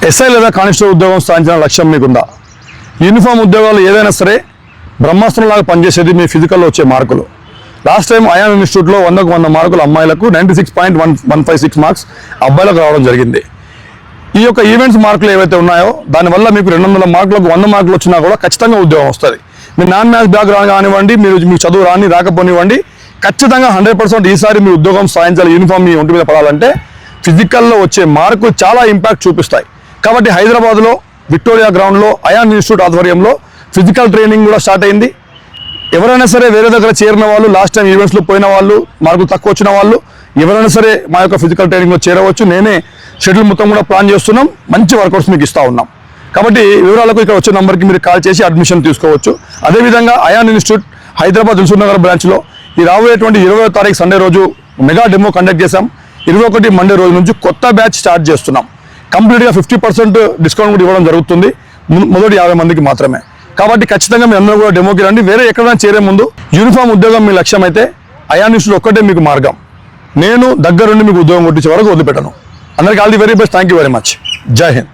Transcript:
SI లేదా constable ఉద్యోగం సాధించిన లక్ష్యం మీకుందా? యూనిఫామ్ ఉద్యోగాలు ఏదైనా సరే బ్రహ్మాస్త్రంలాగా పనిచేసేది మీ ఫిజికల్లో వచ్చే మార్కులు. లాస్ట్ టైం అయాన్ ఇన్స్టిట్యూట్లో 100కు 100 మార్కులు అమ్మాయిలకు 96.156 మార్క్స్ అబ్బాయిలకు రావడం జరిగింది. ఈ యొక్క ఈవెంట్స్ మార్కులు ఏవైతే ఉన్నాయో దానివల్ల మీకు 200 మార్కులకు 100 మార్కులు వచ్చినా కూడా ఖచ్చితంగా ఉద్యోగం వస్తుంది. మీరు నాన్ మ్యాథ్స్ బ్యాక్గ్రౌండ్ కానివ్వండి, మీకు చదువు రాకపోనివ్వండి, ఖచ్చితంగా 100% ఈసారి మీ ఉద్యోగం సాధించాలి. యూనిఫామ్ మీ ఒంటి మీద పడాలంటే ఫిజికల్లో వచ్చే మార్కులు చాలా ఇంపాక్ట్ చూపిస్తాయి. కాబట్టి హైదరాబాద్లో విక్టోరియా గ్రౌండ్లో అయాన్ ఇన్స్టిట్యూట్ ఆధ్వర్యంలో ఫిజికల్ ట్రైనింగ్ కూడా స్టార్ట్ అయింది. ఎవరైనా సరే వేరే దగ్గర చేరిన వాళ్ళు, లాస్ట్ టైం ఈవెంట్స్లో పోయిన వాళ్ళు, మార్కులు తక్కువ వచ్చిన వాళ్ళు ఎవరైనా సరే మా యొక్క ఫిజికల్ ట్రైనింగ్లో చేరవచ్చు. నేనే షెడ్యూల్ మొత్తం కూడా ప్లాన్ చేస్తున్నాం. మంచి వర్కౌట్స్ మీకు ఇస్తూ ఉన్నాం. కాబట్టి వివరాలకు ఇక్కడ వచ్చే నెంబర్కి మీరు కాల్ చేసి అడ్మిషన్ తీసుకోవచ్చు. అదేవిధంగా అయాన్ ఇన్స్టిట్యూట్ హైదరాబాద్ దిల్సుఖ్ నగర్ బ్రాంచ్లో ఈ రాబోయేటువంటి 20వ తారీఖు సండే రోజు మెగా డెమో కండక్ట్ చేశాం. 21 మండే రోజు నుంచి కొత్త బ్యాచ్ స్టార్ట్ చేస్తున్నాం. కంప్లీట్గా 50% డిస్కౌంట్ కూడా ఇవ్వడం జరుగుతుంది. మొదటి 50 మందికి మాత్రమే. కాబట్టి ఖచ్చితంగా మీ అందరూ కూడా డెమోకి రండి. వేరే ఎక్కడైనా చేరే ముందు యూనిఫామ్ ఉద్యోగం మీ లక్ష్యం అయితే అయాన్ ఇన్స్టిట్యూట్ ఒక్కటే మీకు మార్గం. నేను దగ్గరుండి మీకు ఉద్యోగం కొట్టించే వరకు వదిలిపెట్టను. అందరికీ all the very best. Thank you very much. జై హింద్.